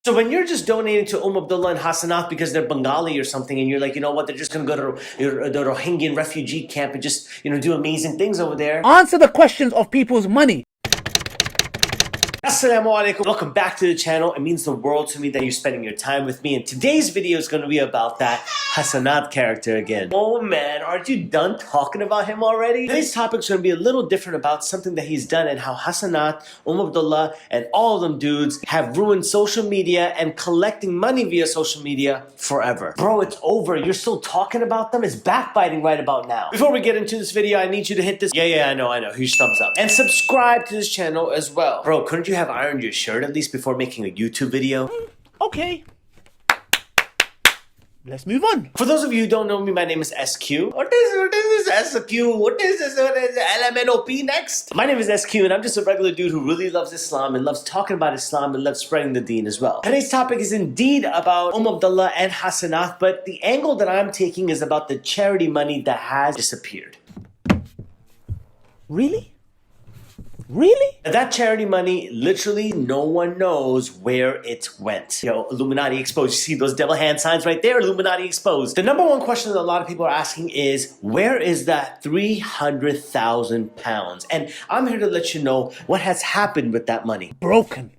So when you're just donating to Abdullah and Hasanat because they're Bengali or something, and you're like, you know what, they're just going to go to the Rohingyan refugee camp and just, do amazing things over there. Answer the questions of people's money. Assalamu alaikum. Welcome back to the channel. It means the world to me that you're spending your time with me. And today's video is going to be about that Hasanat character again. Oh man, aren't you done talking about him already? Today's topic is going to be a little different about something that he's done and how Hasanat, Abdullah, and all of them dudes have ruined social media and collecting money via social media forever. Bro, it's over. You're still talking about them? It's backbiting right about now. Before we get into this video, I need you to hit this. Yeah, I know. Huge thumbs up. And subscribe to this channel as well. Bro, couldn't you have ironed your shirt at least before making a YouTube video? Okay. Let's move on. For those of you who don't know me, my name is SQ. What is this SQ? What is this LMNOP next? My name is SQ and I'm just a regular dude who really loves Islam and loves talking about Islam and loves spreading the deen as well. Today's topic is indeed about Abdullah and Hasanat, but the angle that I'm taking is about the charity money that has disappeared. Really? Really? That charity money, literally no one knows where it went. Yo, Illuminati exposed. You see those devil hand signs right there? Illuminati exposed. The number one question that a lot of people are asking is, where is that 300,000 pounds? And I'm here to let you know what has happened with that money. Broken.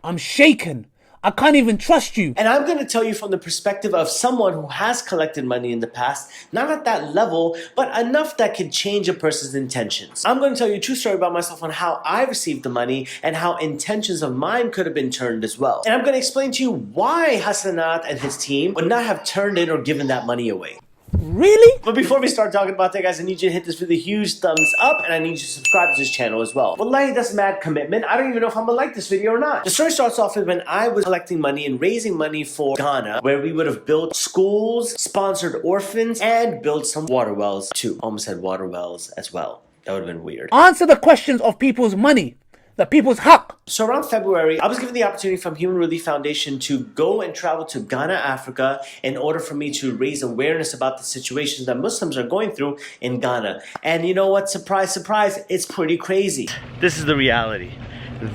I'm shaken. I can't even trust you. And I'm going to tell you from the perspective of someone who has collected money in the past, not at that level, but enough that could change a person's intentions. I'm going to tell you a true story about myself on how I received the money and how intentions of mine could have been turned as well. And I'm going to explain to you why Hasanat and his team would not have turned it or given that money away. Really? But before we start talking about that, guys, I need you to hit this with a huge thumbs up, and I need you to subscribe to this channel as well. Wallahi, that's mad commitment. I don't even know if I'm gonna like this video or not. The story starts off with when I was collecting money and raising money for Ghana, where we would have built schools, sponsored orphans, and built some water wells too. Almost said water wells as well. That would have been weird. Answer the questions of people's money. The people's haqq. So around February, I was given the opportunity from Human Relief Foundation to go and travel to Ghana, Africa, in order for me to raise awareness about the situations that Muslims are going through in Ghana. And you know what? Surprise, surprise, it's pretty crazy. This is the reality.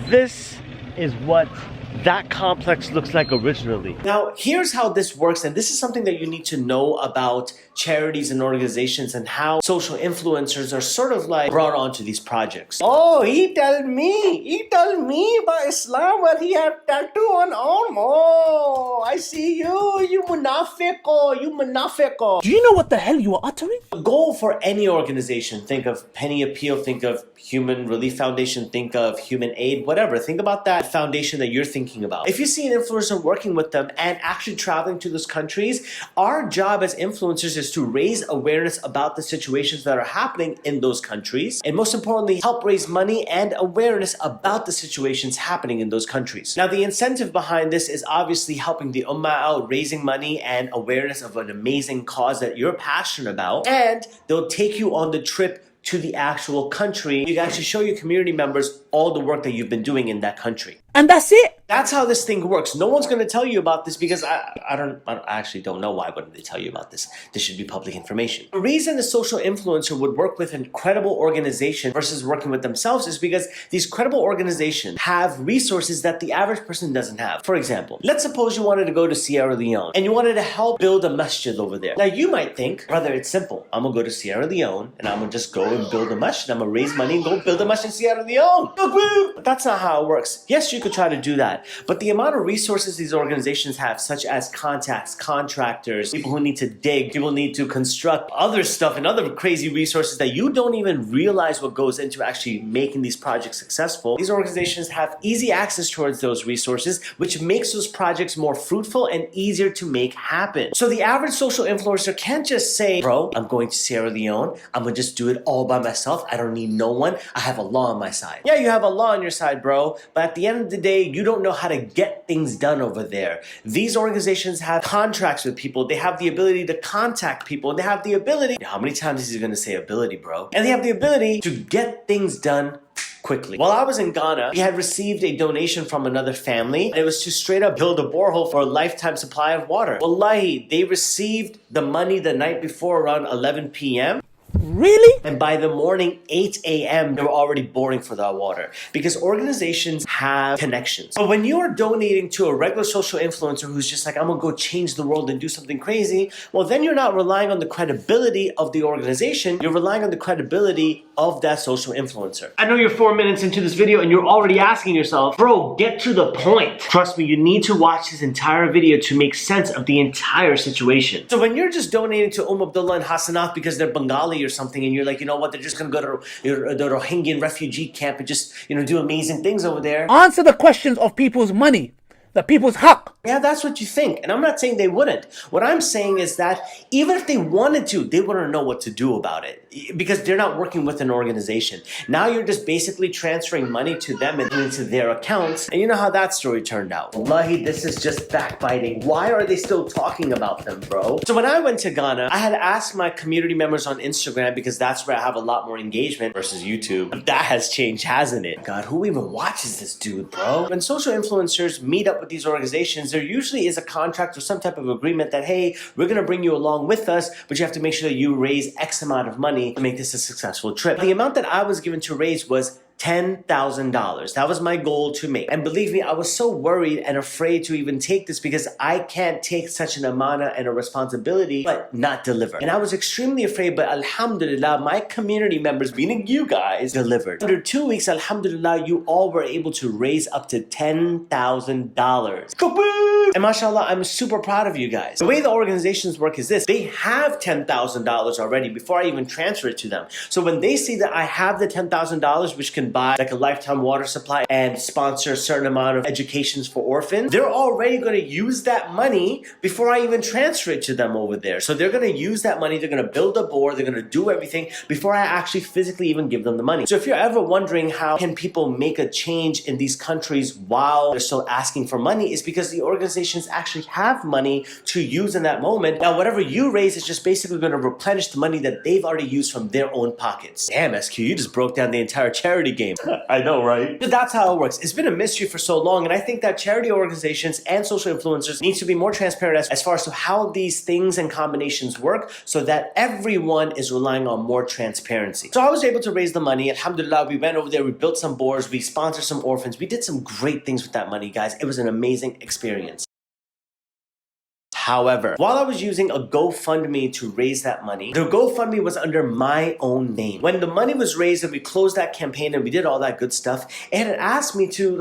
This is what that complex looks like originally. Now, here's how this works, and this is something that you need to know about charities and organizations and how social influencers are sort of like brought onto these projects. Oh, he told me about Islam, but he had tattoo on arm. Oh, I see you munafiqo. Do you know what the hell you are uttering? The goal for any organization, think of Penny Appeal, think of Human Relief Foundation, think of Human Aid, whatever. Think about that foundation that you're thinking about. If you see an influencer working with them and actually traveling to those countries, our job as influencers is to raise awareness about the situations that are happening in those countries, and most importantly, help raise money and awareness about the situations happening in those countries. Now, the incentive behind this is obviously helping the ummah out, raising money and awareness of an amazing cause that you're passionate about, and they'll take you on the trip to the actual country. You can actually show your community members all the work that you've been doing in that country. And that's it. That's how this thing works. No one's going to tell you about this because I actually don't know why wouldn't they tell you about this. This should be public information. The reason the social influencer would work with an credible organization versus working with themselves is because these credible organizations have resources that the average person doesn't have. For example, let's suppose you wanted to go to Sierra Leone and you wanted to help build a masjid over there. Now you might think, brother, it's simple. I'm going to go to Sierra Leone and I'm going to just go and build a masjid. I'm going to raise money and go build a masjid in Sierra Leone. But that's not how it works. Yes, you could try to do that, but the amount of resources these organizations have, such as contacts, contractors, people who need to dig, people who need to construct, other stuff and other crazy resources that you don't even realize what goes into actually making these projects successful. These organizations have easy access towards those resources, which makes those projects more fruitful and easier to make happen. So the average social influencer can't just say, bro, I'm going to Sierra Leone, I'm gonna just do it all by myself, I don't need no one, I have Allah on my side. Yeah, you have Allah on your side, bro, but at the end of the day, you don't know how to get things done over there. These organizations have contracts with people. They have the ability to contact people. They have the ability, how many times is he going to say ability, bro? And they have the ability to get things done quickly. While I was in Ghana, we had received a donation from another family, and it was to straight up build a borehole for a lifetime supply of water. Wallahi, they received the money the night before around 11 p.m. Really? And by the morning, 8 a.m., they were already boring for that water because organizations have connections. But when you're donating to a regular social influencer who's just like, I'm gonna go change the world and do something crazy, well, then you're not relying on the credibility of the organization. You're relying on the credibility of that social influencer. I know you're 4 minutes into this video and you're already asking yourself, bro, get to the point. Trust me, you need to watch this entire video to make sense of the entire situation. So when you're just donating to Abdullah and Hasanat because they're Bengali or something, and you're like, you know what, they're just gonna go to the Rohingya refugee camp and just, do amazing things over there. Answer the questions of people's money, the people's haqq. Yeah, that's what you think. And I'm not saying they wouldn't. What I'm saying is that even if they wanted to, they wouldn't know what to do about it because they're not working with an organization. Now you're just basically transferring money to them and into their accounts. And you know how that story turned out. Wallahi, this is just backbiting. Why are they still talking about them, bro? So when I went to Ghana, I had asked my community members on Instagram because that's where I have a lot more engagement versus YouTube. That has changed, hasn't it? God, who even watches this dude, bro? When social influencers meet up with these organizations, there usually is a contract or some type of agreement that, hey, we're gonna bring you along with us, but you have to make sure that you raise X amount of money to make this a successful trip. The amount that I was given to raise was $10,000. That was my goal to make. And believe me, I was so worried and afraid to even take this because I can't take such an amana and a responsibility but not deliver. And I was extremely afraid, but alhamdulillah, my community members, meaning you guys, delivered. Under 2 weeks, alhamdulillah, you all were able to raise up to $10,000. Kaboom! And mashallah, I'm super proud of you guys. The way the organizations work is this: they have $10,000 already before I even transfer it to them. So when they see that I have the $10,000, which can buy like a lifetime water supply and sponsor a certain amount of educations for orphans, they're already going to use that money before I even transfer it to them over there. So they're going to use that money, they're going to build a board, they're going to do everything before I actually physically even give them the money. So if you're ever wondering how can people make a change in these countries while they're still asking for money, it's because the organizations actually have money to use in that moment. Now whatever you raise is just basically going to replenish the money that they've already used from their own pockets. Damn, SQ, you just broke down the entire charity game. I know, right? But that's how it works. It's been a mystery for so long, and I think that charity organizations and social influencers need to be more transparent as far as to how these things and combinations work so that everyone is relying on more transparency. So I was able to raise the money. Alhamdulillah, we went over there, we built some boards, we sponsored some orphans, we did some great things with that money, guys. It was an amazing experience. However, while I was using a GoFundMe to raise that money, the GoFundMe was under my own name. When the money was raised and we closed that campaign and we did all that good stuff, it had asked me to,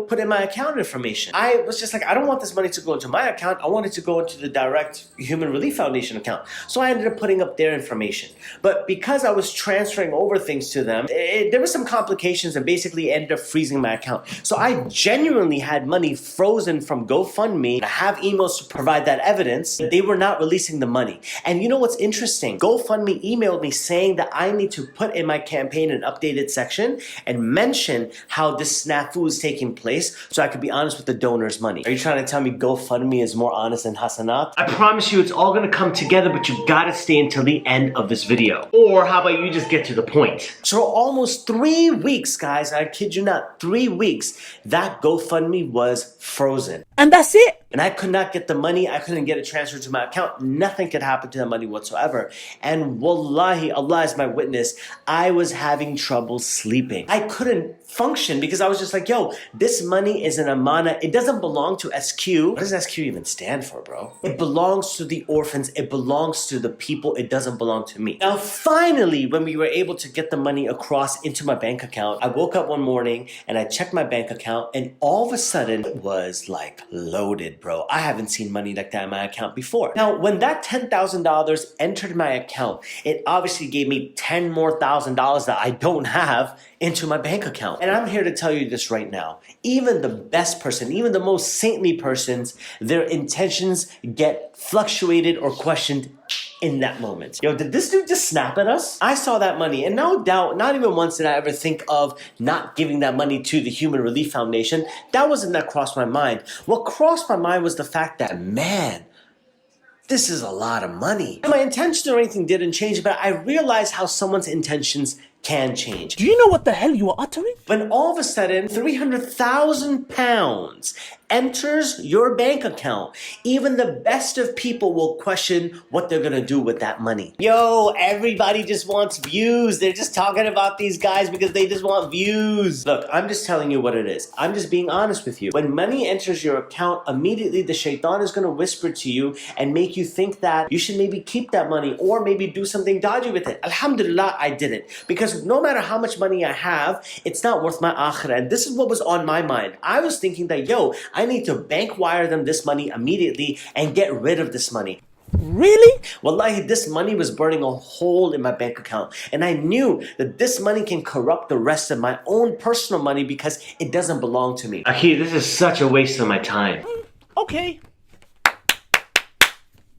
put in my account information. I was just like, I don't want this money to go into my account. I want it to go into the direct Human Relief Foundation account. So I ended up putting up their information. But because I was transferring over things to them, there were some complications and basically ended up freezing my account. So I genuinely had money frozen from GoFundMe. I have emails to provide that evidence that they were not releasing the money. And you know what's interesting? GoFundMe emailed me saying that I need to put in my campaign an updated section and mention how this snafu is taking place so I could be honest with the donor's money. Are you trying to tell me GoFundMe is more honest than Hasanat? I promise you it's all gonna come together, but you gotta stay until the end of this video. Or how about you just get to the point? So almost 3 weeks, guys, I kid you not, 3 weeks, that GoFundMe was frozen. And that's it. And I could not get the money. I couldn't get it transferred to my account. Nothing could happen to the money whatsoever. And wallahi, Allah is my witness, I was having trouble sleeping. I couldn't function because I was just like, yo, this money is an amana. It doesn't belong to SQ. What does SQ even stand for, bro? It belongs to the orphans. It belongs to the people. It doesn't belong to me. Now, finally, when we were able to get the money across into my bank account, I woke up one morning and I checked my bank account and all of a sudden it was like loaded, bro. I haven't seen money like that in my account before. Now, when that $10,000 entered my account, it obviously gave me $10,000 more that I don't have into my bank account. And I'm here to tell you this right now. Even the best person, even the most saintly persons, their intentions get fluctuated or questioned in that moment. Yo, did this dude just snap at us? I saw that money and no doubt, not even once did I ever think of not giving that money to the Human Relief Foundation. That crossed my mind. What crossed my mind was the fact that, man, this is a lot of money. My intention or anything didn't change, but I realized how someone's intentions can change. Do you know what the hell you are uttering? When all of a sudden, 300,000 pounds enters your bank account, even the best of people will question what they're gonna do with that money. Yo, everybody just wants views. They're just talking about these guys because they just want views. Look, I'm just telling you what it is. I'm just being honest with you. When money enters your account, immediately the shaitan is gonna whisper to you and make you think that you should maybe keep that money or maybe do something dodgy with it. Alhamdulillah, I didn't. Because no matter how much money I have, it's not worth my akhirah. And this is what was on my mind. I was thinking that, yo, I need to bank wire them this money immediately and get rid of this money. Really? Wallahi, this money was burning a hole in my bank account. And I knew that this money can corrupt the rest of my own personal money because it doesn't belong to me. Akhi, this is such a waste of my time. Okay.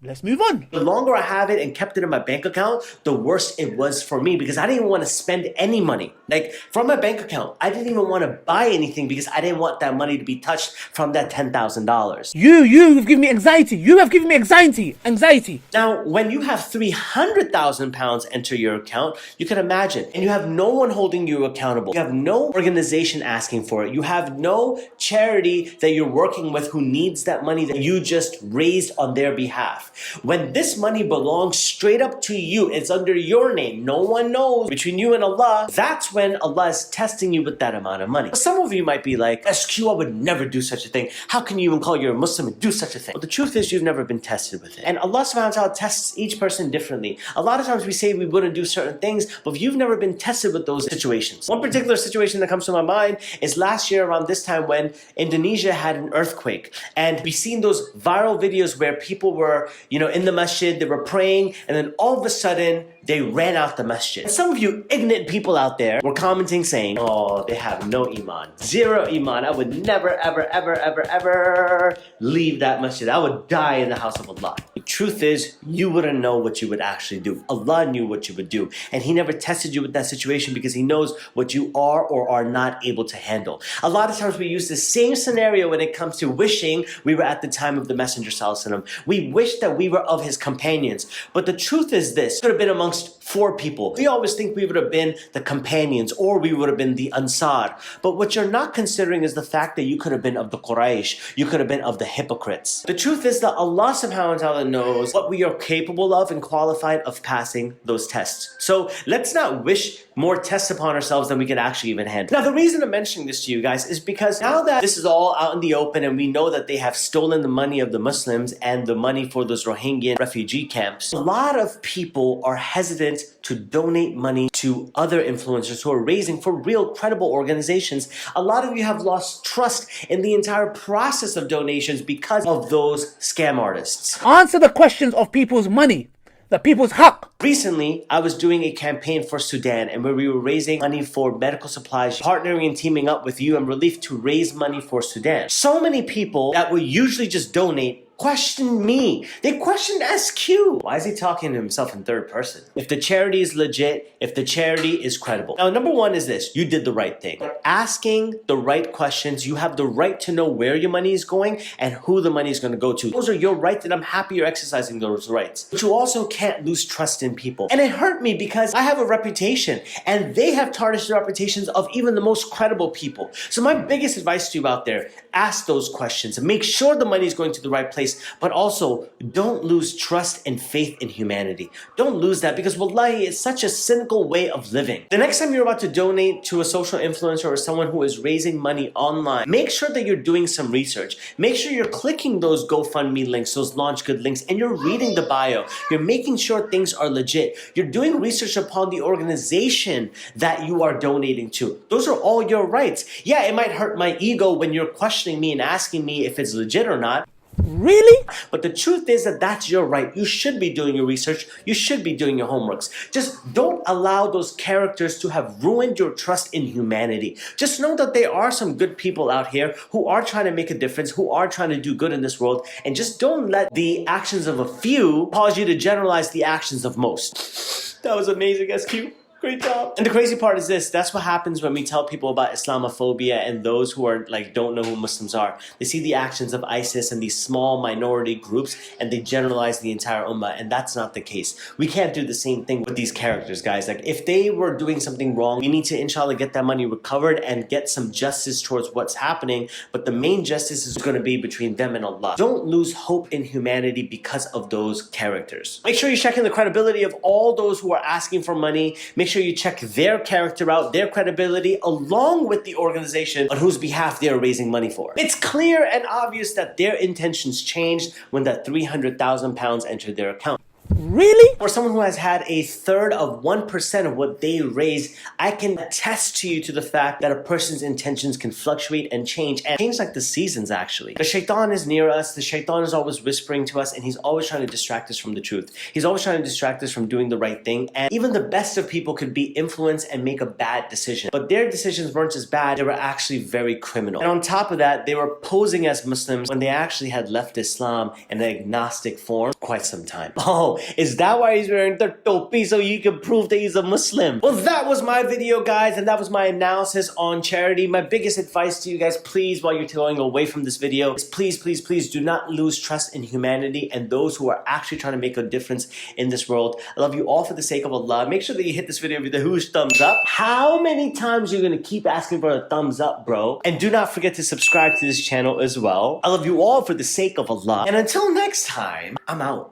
Let's move on. The longer I have it and kept it in my bank account, the worse it was for me because I didn't even want to spend any money. Like from my bank account, I didn't even want to buy anything because I didn't want that money to be touched from that $10,000. You've given me anxiety. You have given me anxiety. Now, when you have 300,000 pounds enter your account, you can imagine, and you have no one holding you accountable. You have no organization asking for it. You have no charity that you're working with who needs that money that you just raised on their behalf. When this money belongs straight up to you, it's under your name, no one knows, between you and Allah, that's when Allah is testing you with that amount of money. Some of you might be like, SQ, I would never do such a thing. How can you even call you're a Muslim and do such a thing? Well, the truth is you've never been tested with it. And Allah subhanahu wa ta'ala tests each person differently. A lot of times we say we wouldn't do certain things, but if you've never been tested with those situations. One particular situation that comes to my mind is last year around this time when Indonesia had an earthquake. And we've seen those viral videos where people were in the masjid, they were praying, and then all of a sudden, they ran out the masjid. And some of you ignorant people out there were commenting saying, oh, they have no iman. Zero iman. I would never, ever leave that masjid. I would die in the house of Allah. The truth is, you wouldn't know what you would actually do. Allah knew what you would do. And He never tested you with that situation because He knows what you are or are not able to handle. A lot of times we use the same scenario when it comes to wishing we were at the time of the Messenger Sallallahu Alaihi Wasallam. We wish that we were of his companions. But the truth is this, could have been amongst 4 people. We always think we would have been the companions or we would have been the Ansar. But what you're not considering is the fact that you could have been of the Quraysh. You could have been of the hypocrites. The truth is that Allah subhanahu wa ta'ala knows what we are capable of and qualified of passing those tests. So let's not wish more tests upon ourselves than we can actually even handle. Now, the reason I'm mentioning this to you guys is because now that this is all out in the open and we know that they have stolen the money of the Muslims and the money for those Rohingya refugee camps, a lot of people are hesitant to donate money to other influencers who are raising for real credible organizations. A lot of you have lost trust in the entire process of donations because of those scam artists. Answer the questions of people's money, the people's haqq. Recently, I was doing a campaign for Sudan and where we were raising money for medical supplies, partnering and teaming up with UM Relief to raise money for Sudan. So many people that would usually just donate questioned me. They questioned SQ. Why is he talking to himself in third person? If the charity is legit, if the charity is credible. Now, number one is this, you did the right thing. Asking the right questions, you have the right to know where your money is going and who the money is going to go to. Those are your rights and I'm happy you're exercising those rights. But you also can't lose trust in people. And it hurt me because I have a reputation and they have tarnished the reputations of even the most credible people. So my biggest advice to you out there, ask those questions and make sure the money is going to the right place. But also, don't lose trust and faith in humanity. Don't lose that because wallahi, it's such a cynical way of living. The next time you're about to donate to a social influencer or someone who is raising money online, make sure that you're doing some research. Make sure you're clicking those GoFundMe links, those Launch Good links, and you're reading the bio. You're making sure things are legit. You're doing research upon the organization that you are donating to. Those are all your rights. Yeah, it might hurt my ego when you're questioning me and asking me if it's legit or not. Really? But the truth is that that's your right. You should be doing your research. You should be doing your homeworks. Just don't allow those characters to have ruined your trust in humanity. Just know that there are some good people out here who are trying to make a difference, who are trying to do good in this world. And just don't let the actions of a few cause you to generalize the actions of most. That was amazing, SQ. Great job. And the crazy part is this, that's what happens when we tell people about Islamophobia and those who are like don't know who Muslims are. They see the actions of ISIS and these small minority groups and they generalize the entire ummah, and that's not the case. We can't do the same thing with these characters, guys. Like if they were doing something wrong, we need to inshallah get that money recovered and get some justice towards what's happening, but the main justice is going to be between them and Allah. Don't lose hope in humanity because of those characters. Make sure you're checking the credibility of all those who are asking for money. Make sure you check their character out, their credibility, along with the organization on whose behalf they are raising money for. It's clear and obvious that their intentions changed when that £300,000 entered their account. Really? For someone who has had a third of 1% of what they raise, I can attest to you to the fact that a person's intentions can fluctuate and change like the seasons actually. The shaitan is near us, the shaitan is always whispering to us, and he's always trying to distract us from the truth. He's always trying to distract us from doing the right thing, and even the best of people could be influenced and make a bad decision. But their decisions weren't just bad, they were actually very criminal. And on top of that, they were posing as Muslims when they actually had left Islam in an agnostic form for quite some time. Oh, is that why he's wearing the topi, so you can prove that he's a Muslim? Well, that was my video, guys, and that was my analysis on charity. My biggest advice to you guys, please, while you're going away from this video, is please, please, please do not lose trust in humanity and those who are actually trying to make a difference in this world. I love you all for the sake of Allah. Make sure that you hit this video with a huge thumbs up. How many times are you gonna keep asking for a thumbs up, bro? And do not forget to subscribe to this channel as well. I love you all for the sake of Allah. And until next time, I'm out.